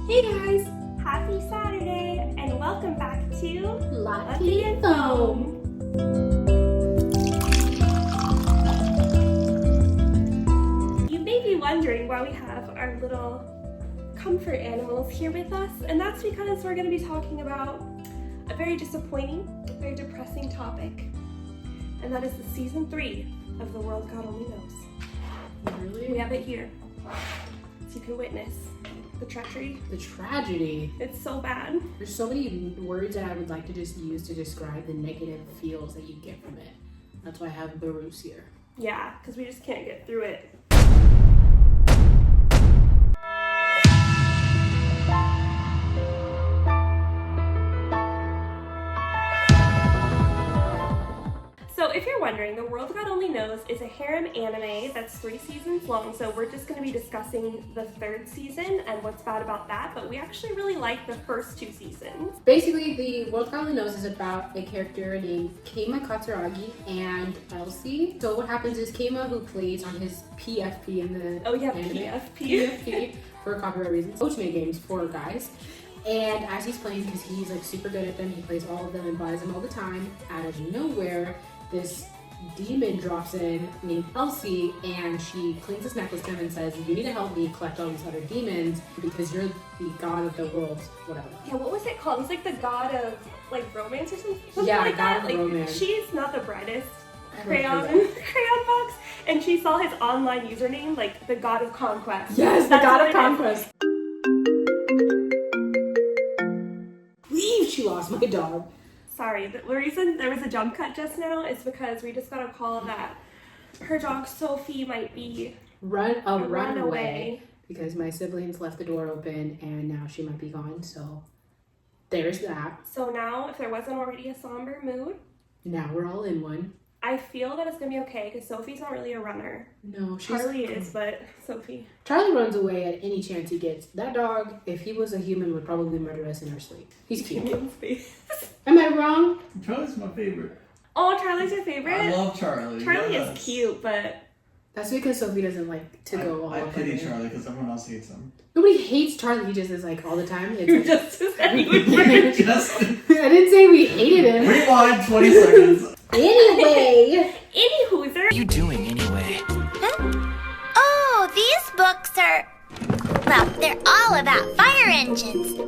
Hey guys, happy Saturday and welcome back to Lucky and Foam. You may be wondering why we have our little comfort animals here with us, and that's because we're going to be talking about a very disappointing, very depressing topic, and that is the season 3 of The World God Only Knows. Really? We have it here, so you can witness the treachery. The tragedy. It's so bad. There's so many words that I would like to just use to describe the negative feels that you get from it. That's why I have Bruce here. Yeah, because we just can't get through it. So if you're wondering, The World God Only Knows is a harem anime that's 3 seasons long, so we're just going to be discussing the 3rd season and what's bad about that, but we actually really like the first 2 seasons. Basically, The World God Only Knows is about a character named Keima Katsuragi and Elsie. So what happens is Keima, who plays on his PFP in the anime, PFP for copyright reasons, Ultimate games for guys. And as he's playing, because he's like super good at them, he plays all of them and buys them all the time, out of nowhere, this demon drops in named Elsie, and she clings this necklace to him and says, you need to help me collect all these other demons because you're the god of the world, whatever. Yeah, what was it called? He's like the god of like romance or something Yeah, like that. god of romance. She's not the brightest crayon box, and she saw his online username, like the god of conquest. Yes, the god of conquest. Leave, she lost my dog. Sorry, the reason there was a jump cut just now is because we just got a call that her dog Sophie might be run away. away because my siblings left the door open and now she might be gone, so there's that. So now, if there wasn't already a somber mood, Now we're all in one. I feel that it's gonna be okay because Sophie's not really a runner. No, Charlie is, but Sophie. Charlie runs away at any chance he gets. That dog, if he was a human, would probably murder us in our sleep. He's cute. Am I wrong? Charlie's my favorite. Oh, Charlie's your favorite? I love Charlie. Charlie yes. is cute, but That's because Sophie doesn't like to go all I up pity on him. Charlie because everyone else hates him. Nobody hates Charlie, he just is like all the time. It's you like, just said he would murder. Just I didn't say we hated him. rewind 20 seconds. Anyway. Anywho, is there What are you doing anyway? Oh, these books are... Well, they're all about fire engines.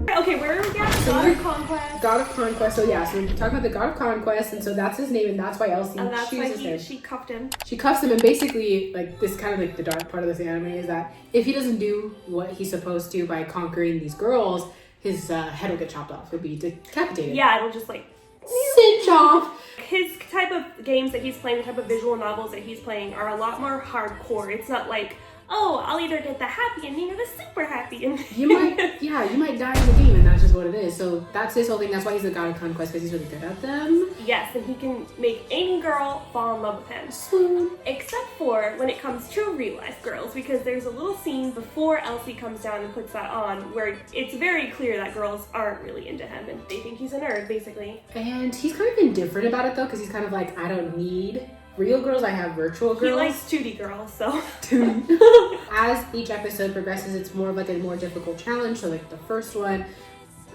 Okay, where are we at? So God we're- of Conquest. God of Conquest. So yeah, so we're talking about the God of Conquest, and so that's his name, and that's why Elsie And that's why chooses him. she cuffed him. She cuffs him, and basically, like, this kind of like the dark part of this anime is that if he doesn't do what he's supposed to by conquering these girls, his head will get chopped off. He'll be decapitated. Yeah, it'll just like Cinch off. his type of games that he's playing, the type of visual novels that he's playing are a lot more hardcore. It's not like, oh, I'll either get the happy ending or the super happy ending. You might die in the game, and that's just what it is. So that's his whole thing. That's why he's the God of Conquest, because he's really good at them. Yes, and he can make any girl fall in love with him. Swoon. Except for when it comes to real life girls, because there's a little scene before Elsie comes down and puts that on where it's very clear that girls aren't really into him and they think he's a nerd, basically. And he's kind of indifferent about it though, because he's kind of like, I don't need real girls, I have virtual girls. He likes 2D girls, so. As each episode progresses, it's more of like a more difficult challenge. So like the first one,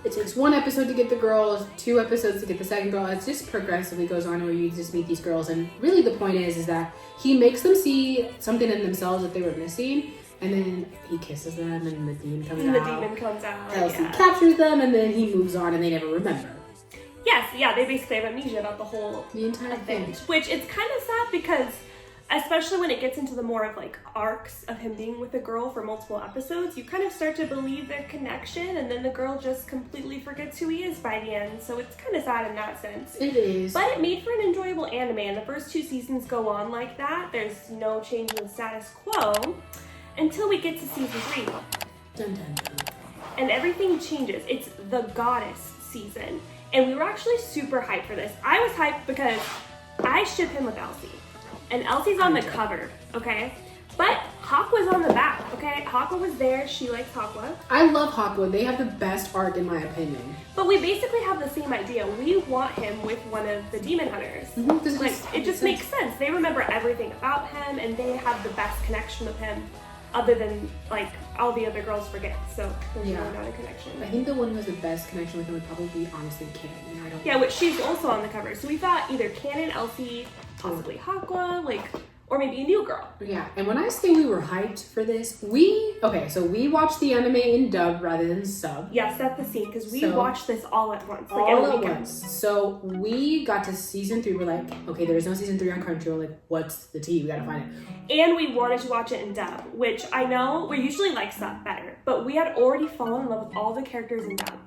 it takes 1 episode to get the girls, 2 episodes to get the second girl. It's just progressively goes on where you just meet these girls, and really the point is that he makes them see something in themselves that they were missing, and then he kisses them, and the demon comes And out. the demon comes out. Elsie Yeah. captures them, and then he moves on, and they never remember Yes, yeah, they basically have amnesia about the whole the entire thing. event. Which it's kind of sad because, especially when it gets into the more of like arcs of him being with a girl for multiple episodes, you kind of start to believe their connection, and then the girl just completely forgets who he is by the end. So it's kind of sad in that sense. It is. But it made for an enjoyable anime, and the first 2 seasons go on like that. There's no change in the status quo until we get to season 3. Dun, dun, dun. And everything changes. It's the goddess season. And we were actually super hyped for this. I was hyped because I ship him with Elsie. And Elsie's on the cover, okay? But Hawk was on the back, okay? Hawk was there. She likes Hawkwa. I love Hawkwood. They have the best arc in my opinion. But we basically have the same idea. We want him with one of the demon hunters. It just makes sense. They remember everything about him, and they have the best connection with him, other than like all the other girls forget. So there's really not a connection. I think the one who has the best connection with him would probably be honestly Canon. Yeah, which she's also on the cover. So we thought either Canon, Elsie, possibly Hawkwa, or maybe a new girl. Yeah, and when I say we were hyped for this, we watched the anime in dub rather than sub. Yes, that's the scene, because we watched this all at once. All at once. So we got to season 3, we're like, okay, there's no season 3 on Crunchyroll, like, what's the tea? We gotta find it. And we wanted to watch it in dub, which I know we usually like sub better, but we had already fallen in love with all the characters in dub.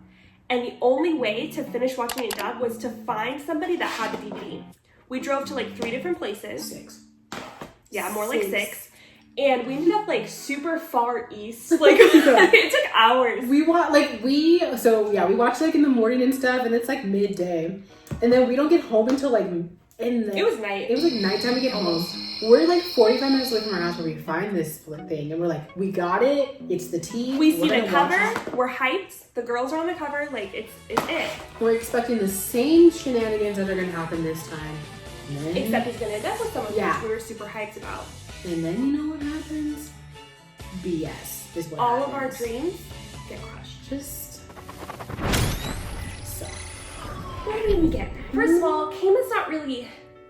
And the only way to finish watching it in dub was to find somebody that had the DVD. We drove to 3 different places. 6. Yeah, more like 6. And we ended up super far east. It took hours. We watched in the morning and stuff, and it's midday. And then we don't get home until it was night. It was nighttime to get home. We're 45 minutes away from our house where we find this thing, and we're like, we got it. It's the tea. We see the cover. We're hyped. The girls are on the cover. It's it. We're expecting the same shenanigans that are gonna happen this time. Except he's gonna end up with someone which we were super hyped about. And then you know what happens? BS is what all happens. of our dreams get crushed. Just so. Where do we begin? First of all, Keima's not really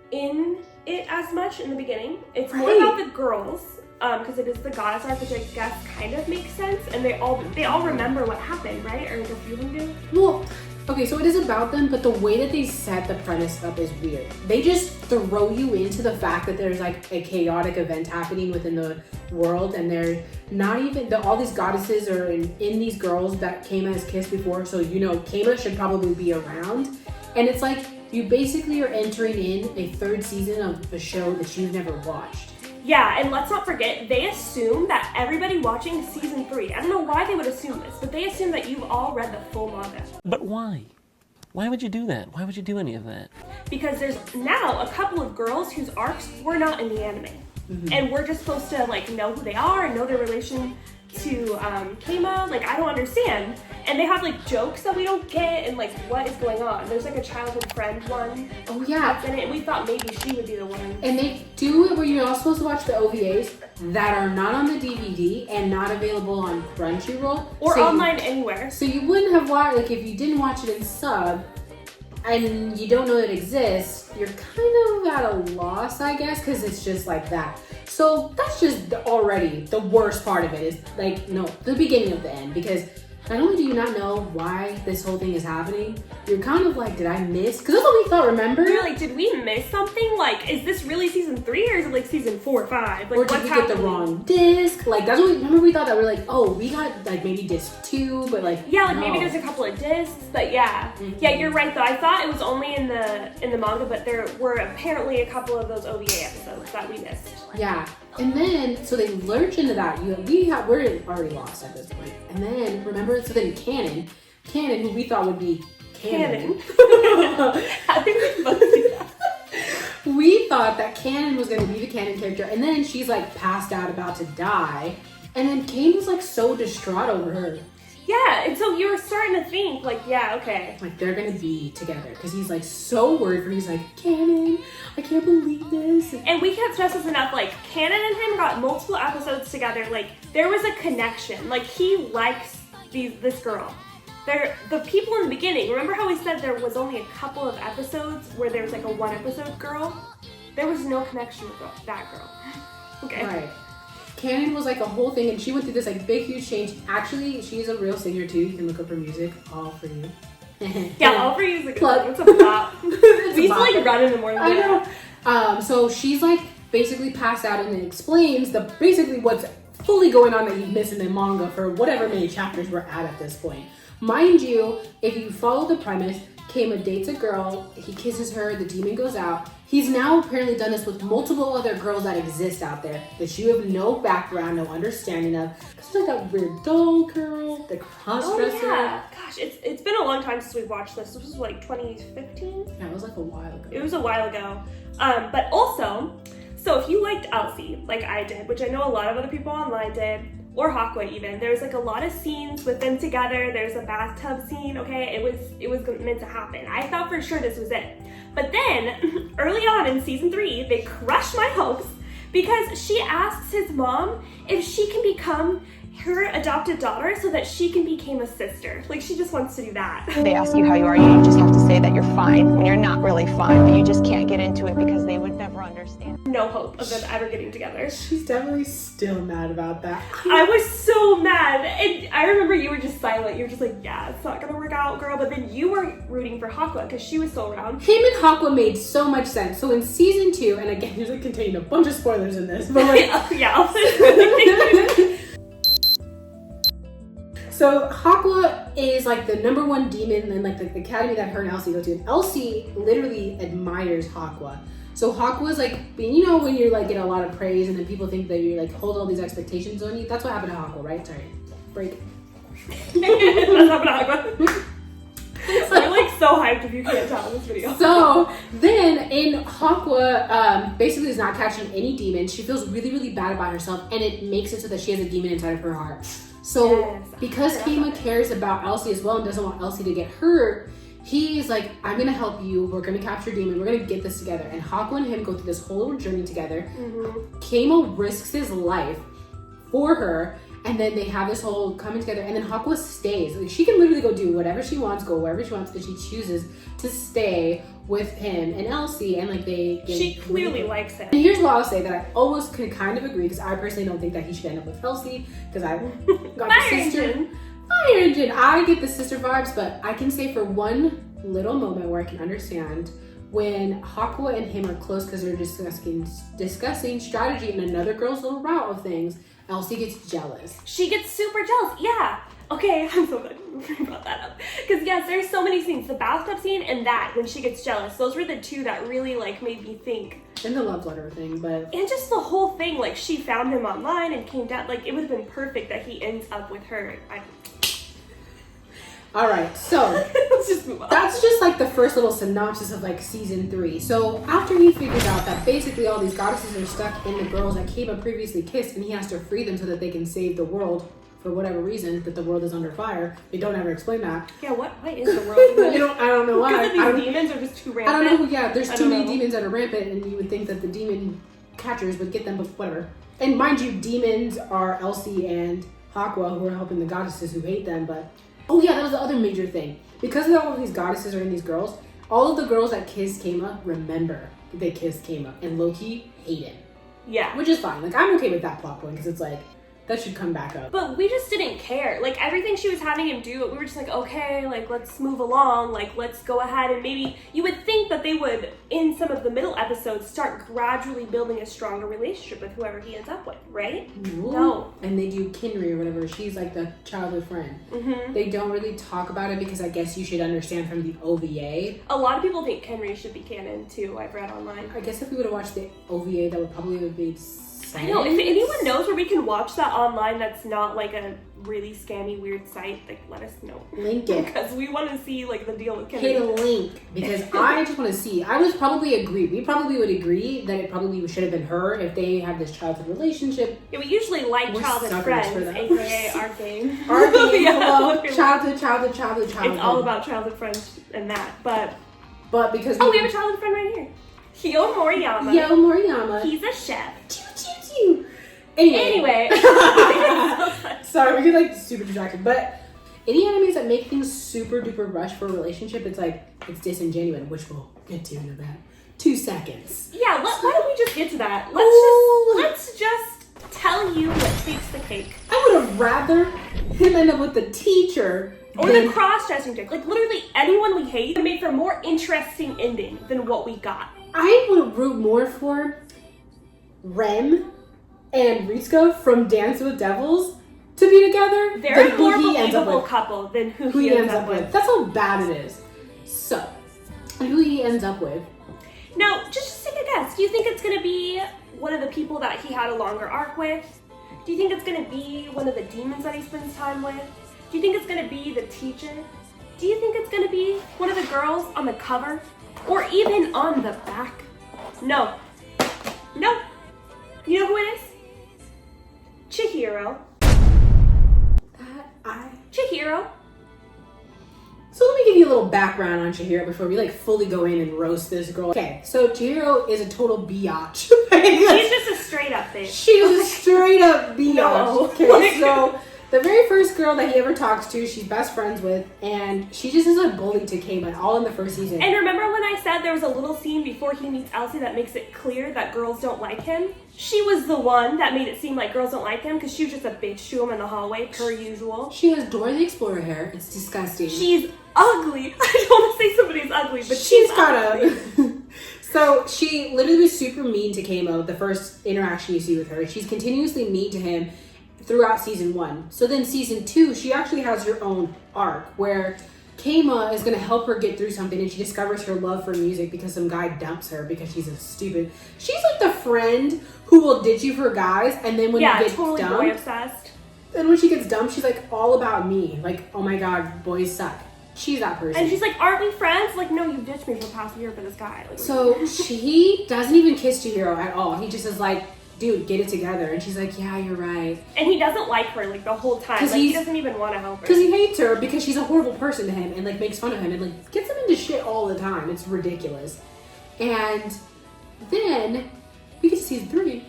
in it as much in the beginning. It's more about the girls, because it is the goddess arc, which I guess kind of makes sense. And they all remember what happened, right? Or a few of them do. Well, okay, so it is about them, but the way that they set the premise up is weird. They just throw you into the fact that there's a chaotic event happening within the world, and they're not even, all these goddesses are in these girls that Keima has kissed before, so Keima should probably be around. And it's you basically are entering in a 3rd season of a show that you've never watched. Yeah, and let's not forget, they assume that everybody watching season 3, I don't know why they would assume this, but they assume that you've all read the full manga. But why? Why would you do that? Why would you do any of that? Because there's now a couple of girls whose arcs were not in the anime. Mm-hmm. And we're just supposed to know who they are and know their relation to Keima. I don't understand. And they have jokes that we don't get, and what is going on? There's a childhood friend one. Oh yeah. That's in it, and we thought maybe she would be the one. And they do it where you're not supposed to watch the OVAs that are not on the DVD and not available on Crunchyroll. Or online anywhere. So you wouldn't have watched, if you didn't watch it in sub, and you don't know it exists, you're kind of at a loss, I guess, because it's just that. So that's just already the worst part of it is the beginning of the end, because not only do you not know why this whole thing is happening, you're kind of did I miss? Because that's what we thought, remember? You're did we miss something? Is this really season 3 or is it season 4 or 5? Or did we get the wrong disc? That's what we thought that we're oh, we got maybe disc 2, but yeah, no. Maybe there's a couple of discs, but yeah. Mm-hmm. Yeah, you're right though. I thought it was only in the manga, but there were apparently a couple of those OVA episodes that we missed. Yeah. And then, so they lurch into that. We're already lost at this point. And then, remember, so then Canon, who we thought would be Canon. I think we're supposed to do that. We thought that Canon was going to be the Canon character. And then she's passed out, about to die. And then Kane was so distraught over her. Yeah, and so you were starting to think, yeah, okay. They're gonna be together, because he's so worried for he's Canon, I can't believe this. And we can't stress this enough, Canon and him got multiple episodes together, there was a connection, he likes this girl. The people in the beginning, remember how we said there was only a couple of episodes where there was a 1-episode girl? There was no connection with that girl. Okay. Right. Canon was a whole thing, and she went through this big huge change. Actually, she's a real singer too. You can look up her music. All for you. Yeah, all for you is a plug. It's a bop. We used to run in the morning. I know. So she's basically passed out, and it explains basically what's fully going on that you missed in the manga for whatever many chapters we're at this point. Mind you, if you follow the premise, Keima dates a girl, he kisses her, the demon goes out. He's now apparently done this with multiple other girls that exist out there that you have no background, no understanding of. Because that weird doll girl, the cross-dresser. Oh yeah, gosh, it's been a long time since we watched this. This was 2015? Yeah, it was a while ago. It was a while ago. But also, So if you liked Elsie, like I did, which I know a lot of other people online did, or Hawkwood even, there's like a lot of scenes with them together. There's a bathtub scene, okay? It was meant to happen. I thought for sure this was it. But then, early on in season 3, they crushed my hopes because she asks his mom if she can become her adopted daughter so that she can be Keima's sister. Like, she just wants to do that. They ask you how you are, you just have to say that you're fine when you're not really fine, but you just can't get into it because they would never understand. No hope of them ever getting together. She's definitely still mad about that. I was so mad. And I remember you were just silent. You were just like, yeah, it's not gonna work out, girl. But then you were rooting for Hawkwood because she was still around. Him and Hawkwood made so much sense. So in season 2, and again, there's like containing a bunch of spoilers in this, but like, yeah, I'll say so Hawkwood is like the #1 demon in like the academy that her and Elsie go to. And Elsie literally admires Hawkwood. So Hawkwood's like, you know, when you're like get a lot of praise and then people think that you like hold all these expectations on you. That's what happened to Hawkwood, right? Sorry, break. That's happened to Hawkwood. I'm like so hyped if you can't tell in this video. So then in Hawkwood basically is not catching any demons. She feels really, really bad about herself, and it makes it so that she has a demon inside of her heart. So yes, because Keima cares about Elsie as well and doesn't want Elsie to get hurt, he's like, I'm gonna help you. We're gonna capture demon. We're gonna get this together. And Hawkwood and him go through this whole little journey together. Mm-hmm. Keima risks his life for her. And then they have this whole coming together, and then Hawkwood stays. Like, she can literally go do whatever she wants, go wherever she wants, and she chooses to stay with him and Elsie, and like she clearly likes him. And here's what I'll say that I almost can kind of agree, because I personally don't think that he should end up with Elsie, because I got the sister. Fire engine. I get the sister vibes, but I can say for one little moment where I can understand when Hawkwood and him are close because they're discussing strategy in another girl's little route of things. Elsie gets jealous. She gets super jealous. Yeah. Okay, I'm so glad you brought that up. Because yes, there's so many scenes. The bathtub scene and that, when she gets jealous. Those were the two that really like made me think. And the love letter thing, but... And just the whole thing, like she found him online and came down. Like it would have been perfect that he ends up with her. Alright, so let's just move on. That's just like the first little synopsis of like season 3. So after he figures out that basically all these goddesses are stuck in the girls that Keima previously kissed, and he has to free them so that they can save the world for whatever reason, that the world is under fire. They don't ever explain that. Yeah, what is the world? I don't know why. Because these demons are just too rampant. I don't know. Yeah, there's too many demons that are rampant, and you would think that the demon catchers would get them, but whatever. And mind you, demons are Elsie and Hawkwood, who are helping the goddesses who hate them, but... Oh yeah, that was the other major thing. Because all of these goddesses are in these girls, all of the girls that kissed Keima remember that they kissed Keima, and low-key hate him. Yeah. Which is fine. Like, I'm okay with that plot point, because it's like, that should come back up. But we just didn't care. Like, everything she was having him do, we were just like, okay, like, let's move along. Like, let's go ahead and maybe... You would think that they would, in some of the middle episodes, start gradually building a stronger relationship with whoever he ends up with, right? No. And they do Kinry or whatever. She's like the childhood friend. Mm-hmm. They don't really talk about it because I guess you should understand from the OVA. A lot of people think Kinry should be canon, too. I've read online. I guess if we would have watched the OVA, that would probably have made sense. I know. If anyone knows where we can watch that online that's not like a really scammy, weird site, like let us know. Link it. Because we want to see like the deal with Kenny. Hit a link. Because I just want to see. I would probably agree. We probably would agree that it probably should have been her if they have this childhood relationship. Yeah, we usually like childhood friends, aka our game. Our game, yeah, childhood. It's all about childhood friends and that, but because we have a childhood friend right here. Hyo Moriyama. He's a chef. Anyway. Sorry, we get like super distracted. But any animes that make things super duper rush for a relationship, it's like, it's disingenuous, which we'll get to in about 2 seconds. Yeah, why don't we just get to that? Let's just tell you what takes the cake. I would have rather him end up with the teacher. Or the cross-dressing chick. Like, literally anyone we hate made for a more interesting ending than what we got. I would root more for Rem and Ritsuko from Dance with Devils to be together. They're a more believable couple than who he ends up with. That's how bad it is. So, who he ends up with. Now, just take a guess. Do you think it's going to be one of the people that he had a longer arc with? Do you think it's going to be one of the demons that he spends time with? Do you think it's going to be the teacher? Do you think it's going to be one of the girls on the cover? Or even on the back? No. You know who it is? Chihiro. Chihiro. So let me give you a little background on Chihiro before we like fully go in and roast this girl. Okay, so Chihiro is a total biatch. She's just a straight up bitch. She's a straight up biatch. No. Okay, so the very first girl that he ever talks to, she's best friends with, and she just is a bully to Keima, all in the first season. And remember when I said there was a little scene before he meets Elsie that makes it clear that girls don't like him? She was the one that made it seem like girls don't like him because she was just a bitch to him in the hallway, per usual. She has Dora the Explorer hair. It's disgusting. She's ugly. I don't want to say somebody's ugly, but she's ugly. So she literally was super mean to Keima the first interaction you see with her. She's continuously mean to him throughout season 1. So then season 2, she actually has her own arc where Keima is going to help her get through something, and she discovers her love for music because some guy dumps her because she's a stupid. She's like the friend who will ditch you for guys, and then when you get totally dumped, boy obsessed. then when she gets dumped, she's like all about me. Like, oh my god, boys suck. She's that person. And she's like, aren't we friends? Like, no, you ditched me for the past year for this guy. Like, so he doesn't even kiss Chihiro at all. He just is like, dude, get it together. And she's like, yeah, you're right. And he doesn't like her, like, the whole time. Like, he doesn't even want to help her. Because he hates her because she's a horrible person to him and, like, makes fun of him and, like, gets him into shit all the time. It's ridiculous. And then we get to season 3.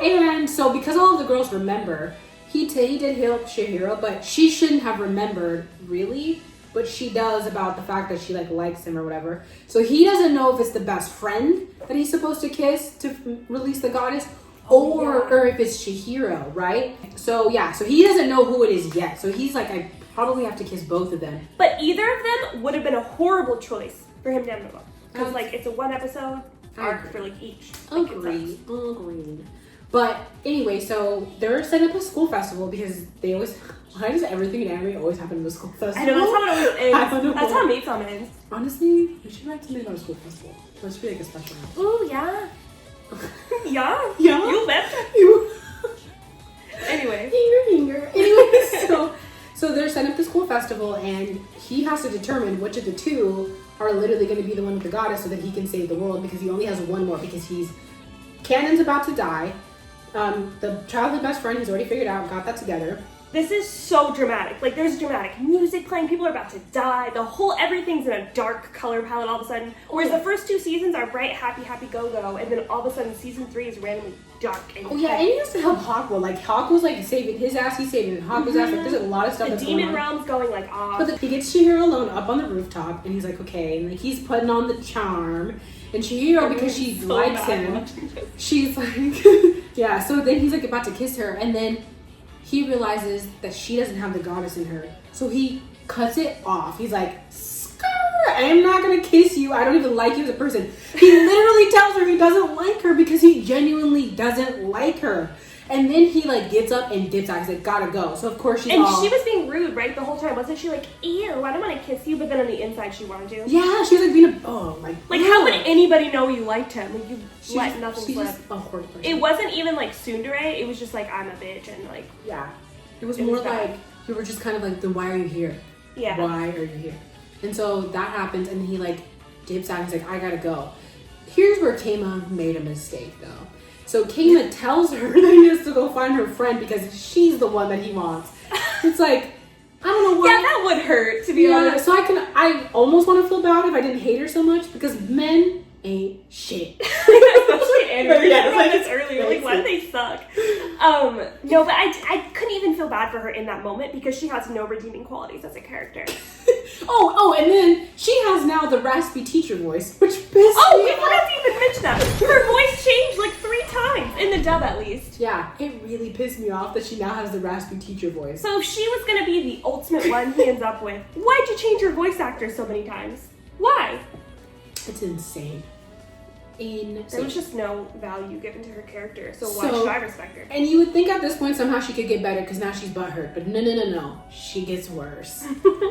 And so because all of the girls remember, he did help Chihiro, but she shouldn't have remembered, really. But she does about the fact that she, like, likes him or whatever. So he doesn't know if it's the best friend that he's supposed to kiss to release the goddess, or if it's Chihiro, right? So yeah, so he doesn't know who it is yet. So he's like, I probably have to kiss both of them. But either of them would have been a horrible choice for him to end the book. Because, like, it's a 1 episode arc for, like, each. Like, Agreed. But anyway, so they're setting up a school festival because they always... Why does everything in anime always happen at a school festival? I know, that's how it always ends. I don't know. That's how Maidsom ends. Honestly, we should write something about a school festival. Let's be like a special one. Ooh, yeah. Yeah. Yeah. You betcha. Anyway. Anyway, so they're setting up the school festival, and he has to determine which of the two are literally going to be the one with the goddess so that he can save the world, because he only has one more, because Cannon's about to die. The childhood best friend he's already figured out, got that together. This is so dramatic. Like, there's dramatic music playing, people are about to die, everything's in a dark color palette all of a sudden. Whereas the first 2 seasons are bright, happy, go-go, and then all of a sudden season 3 is randomly dark and and he has to help Hawkwood. Like, Hawkwood's like saving his ass, he's saving Hawkwood's ass. Like, there's a lot of stuff that's going on. The demon realm's going like off. But he gets Chihiro alone up on the rooftop, and he's like, okay, and like he's putting on the charm. And Chihiro, because she likes him, she's like, yeah, so then he's like about to kiss her, and then he realizes that she doesn't have the goddess in her. So he cuts it off. He's like, "Skrr, I'm not gonna kiss you. I don't even like you as a person." He literally tells her he doesn't like her because he genuinely doesn't like her. And then he like gets up and dips out. He's like, gotta go. So of course she's she was being rude, right? The whole time. Wasn't she like, ew, I don't want to kiss you, but then on the inside she wanted to? Yeah, she was like being like how would anybody know you liked him? Like, you let nothing she's slip. Just a horrible person. It wasn't even like tsundere, it was just like, I'm a bitch, and like, yeah. It was more like, you were just kind of like, then why are you here? Yeah. Why are you here? And so that happens, and he like dips out. He's like, I gotta go. Here's where Keima made a mistake, though. So Keima tells her that he has to go find her friend because she's the one that he wants. It's like, I don't know why. Yeah, that would hurt, to be honest. So I almost want to feel bad if I didn't hate her so much, because men ain't shit. Especially Andrew. We Yeah, talked about this earlier. Like, why do they suck? No, but I couldn't even feel bad for her in that moment because she has no redeeming qualities as a character. and then she has now the raspy teacher voice, which pissed me off. We forgot to even mention that. Her voice changed like 3 times, in the dub at least. Yeah, it really pissed me off that she now has the raspy teacher voice. So if she was going to be the ultimate one he ends up with, why'd you change your voice actor so many times? Why? It's insane. There was just no value given to her character, so why should I respect her? And you would think at this point somehow she could get better because now she's butthurt, but no. She gets worse.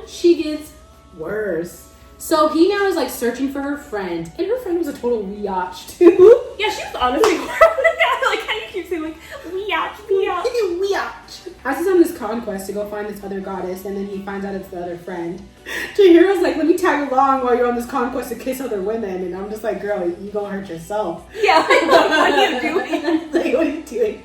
She gets worse. So he now is like searching for her friend, and her friend was a total biatch too. Yeah, she was honestly horrible. Like how you keep saying like biatch. Biatch. as he's on this conquest to go find this other goddess, and then he finds out it's the other friend, Chihiro's like, let me tag along while you're on this conquest to kiss other women. And I'm just like, girl, you gonna hurt yourself. Yeah, what are you doing? Like, what are you doing?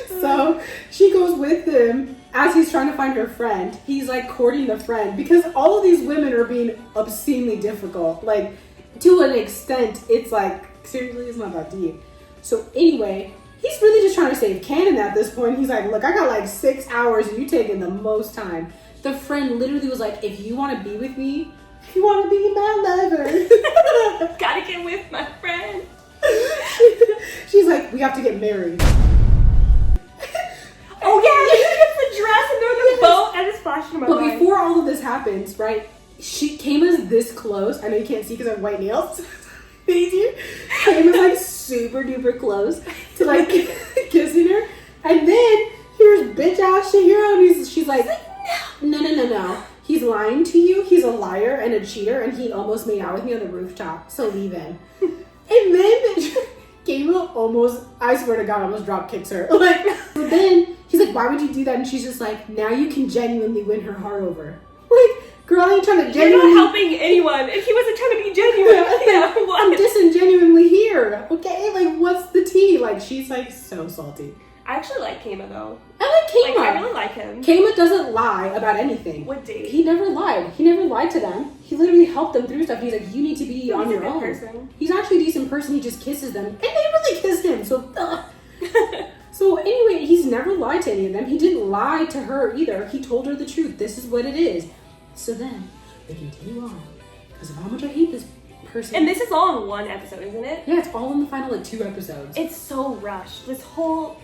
So she goes with him as he's trying to find her friend. He's like courting the friend because all of these women are being obscenely difficult. Like, to an extent, it's like, seriously, it's not that deep. So anyway, he's really just trying to save canon at this point. He's like, look, I got like 6 hours and you taking the most time. The friend literally was like, if you want to be with me, if you want to be my lover, gotta get with my friend. She's like, we have to get married. Oh yeah, she gets the dress and they're in the boat. I just flashed in my mind. But before all of this happens, right, Keima's this close. I know you can't see because I have white nails. Easier. Keima's like super duper close to like kissing her. And then here's bitch ass Chihiro and she's like, no. He's lying to you. He's a liar and a cheater and he almost made out with me on the rooftop. So leave him. And then Keima almost, I swear to God, almost drop kicks her. Like, but then he's like, why would you do that? And she's just like, now you can genuinely win her heart over. Like, girl, you trying to genuinely... You're not helping anyone. If he wasn't trying to be genuine, yeah, what? I'm disingenuinely here, okay? Like, what's the tea? Like, she's like so salty. I actually like Keima though. I like Keima. Like, I really like him. Keima doesn't lie about anything. What date? He never lied. He never lied to them. He literally helped them through stuff. He's like, you need to be on your own. Person. He's actually a decent person. He just kisses them. And they really kissed him, so... So anyway, he's never lied to any of them. He didn't lie to her either. He told her the truth. This is what it is. So then, they continue on. Because of how much I hate this person. And this is all in one episode, isn't it? Yeah, it's all in the final, like, 2 episodes. It's so rushed. This whole...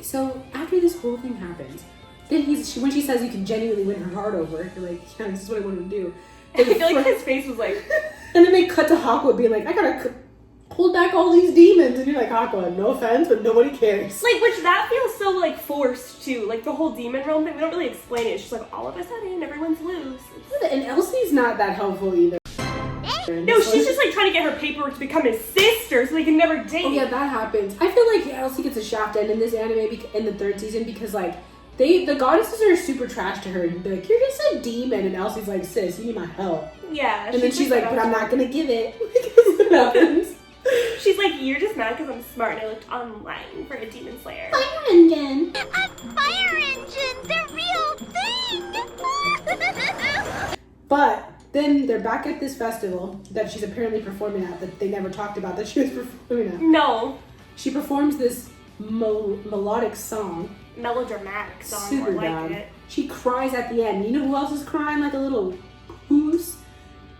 So, after this whole thing happens, then when she says you can genuinely win her heart over, you're like, yeah, this is what I wanted to do. I feel like his face was like... And then they cut to Hakuo being like, I gotta hold back all these demons. And you're like, Hakuo, no offense, but nobody cares. Like, which that feels so, like, forced, too. Like, the whole demon realm thing, we don't really explain it. It's just like, all of a sudden, everyone's loose. And Elsie's not that helpful either. No, she's just, like, trying to get her paperwork to become his sister so they can never date. Oh, yeah, that happens. I feel like Elsie gets a shaft end in this anime in the 3rd season because, like, the goddesses are super trash to her. And they're like, you're just a demon. And Elsie's like, sis, you need my help. Yeah. And then she's like, but I'm not gonna give it. Because what happens? She's like, you're just mad because I'm smart and I looked online for a demon slayer. Fire engine! A fire engine! The real thing! But then they're back at this festival that she's apparently performing at that they never talked about that she was performing at. No. She performs this melodic song. Melodramatic song, Super more bad. like it. She cries at the end. You know who else is crying like a little goose?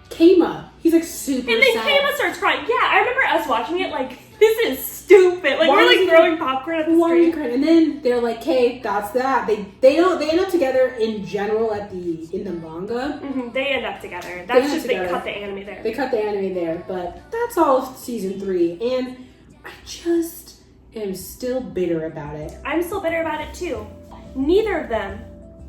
Keima. He's like super And then sad. Keima starts crying. Yeah, I remember us watching it like, this is stupid. Like, Why we're is like he- throwing popcorn at the Why are you screen. crying? And then they're like, "Hey, that's that." They end up together in general in the manga. Mm-hmm, they end up together. end That's up just, together. they cut the anime there. They cut the anime there, but that's all of season 3, and I just am still bitter about it. I'm still bitter about it too. Neither of them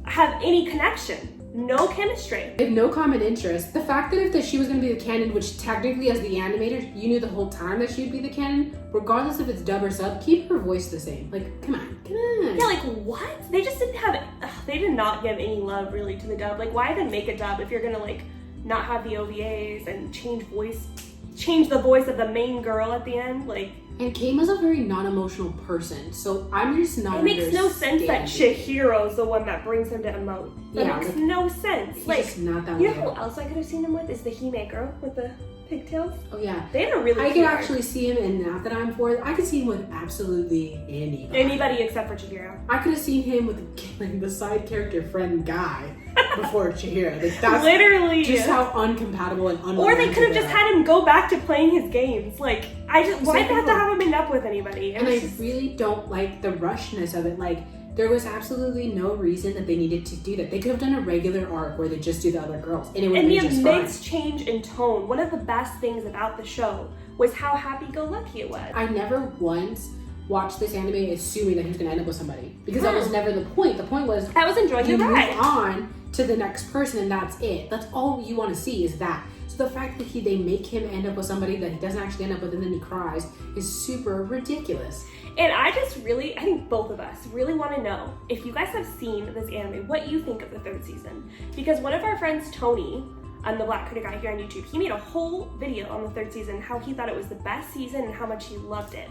have any connection. No chemistry. They have no common interest. The fact that if she was going to be the canon, which technically as the animator, you knew the whole time that she would be the canon, regardless if it's dub or sub, keep her voice the same. Like, come on. Yeah, like what? They just didn't have, they did not give any love really to the dub. Like, why even make a dub if you're gonna like not have the OVAs and change the voice of the main girl at the end? Like, And Keima's a very non-emotional person, so I'm just not it makes no sense that understanding. Chihiro's the one that brings him to emote. That Yeah, makes like, no sense. He's Like, just not that you know way. who else I could have seen him with is the Hime girl with the pigtails. Oh yeah. They had a really I cute could arc. actually see him in Not That I'm For It. I could see him with absolutely anybody. Anybody except for Chihiro. I could have seen him with like the side character friend guy before Chihiro. Like that's Literally. just how uncompatible and unromantic Or they could have just they are. had him go back to playing his games. Like, why did they have to have him end up with anybody? And I It's just- really don't like the rushness of it. Like, there was absolutely no reason that they needed to do that. They could have done a regular arc where they just do the other girls, and it would and be the just fine. immense change in tone. One of the best things about the show was how happy-go-lucky it was. I never once watched this anime assuming that he was going to end up with somebody, because that was never the point. The point was I was enjoying you the move ride. on to the next person, and that's it. That's all you want to see is that. So the fact that they make him end up with somebody that he doesn't actually end up with and then he cries is super ridiculous. And I think both of us really want to know, if you guys have seen this anime, what you think of the 3rd season. Because one of our friends, Tony, the Black Critic guy here on YouTube, he made a whole video on the 3rd season, how he thought it was the best season and how much he loved it.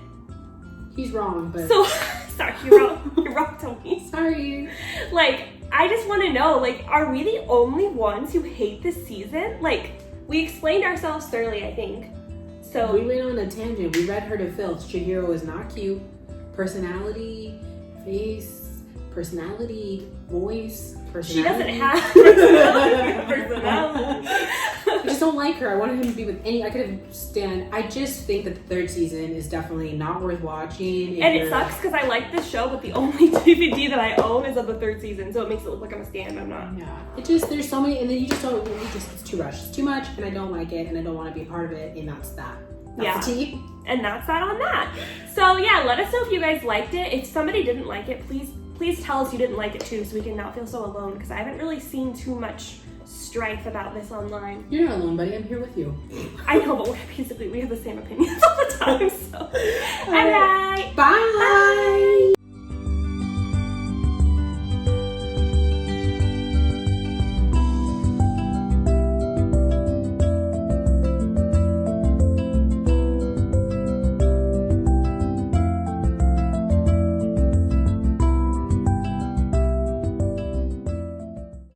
He's wrong, but... So, sorry, you're wrong, Tony. Sorry. Like, I just want to know, like, are we the only ones who hate this season? Like, we explained ourselves thoroughly, I think. So we went on a tangent. We read her to filth. Chihiro is not cute. Personality, face, personality, voice, personality. She doesn't have personality. I just don't like her. I wanted him to be with any. I could have stand. I just think that the 3rd season is definitely not worth watching. And it sucks because I like this show, but the only DVD that I own is of the 3rd season, so it makes it look like I'm a stan. I'm not. Yeah. It just, there's so many, and then you just don't. It's too rushed. It's too much, and I don't like it, and I don't want to be a part of it, and that's that. That's the tea. And that's that on that. So yeah, let us know if you guys liked it. If somebody didn't like it, please tell us you didn't like it too, so we can not feel so alone, because I haven't really seen too much strife about this online. You're not alone, buddy. I'm here with you. I know, but we have the same opinions all the time, so. All right. Bye.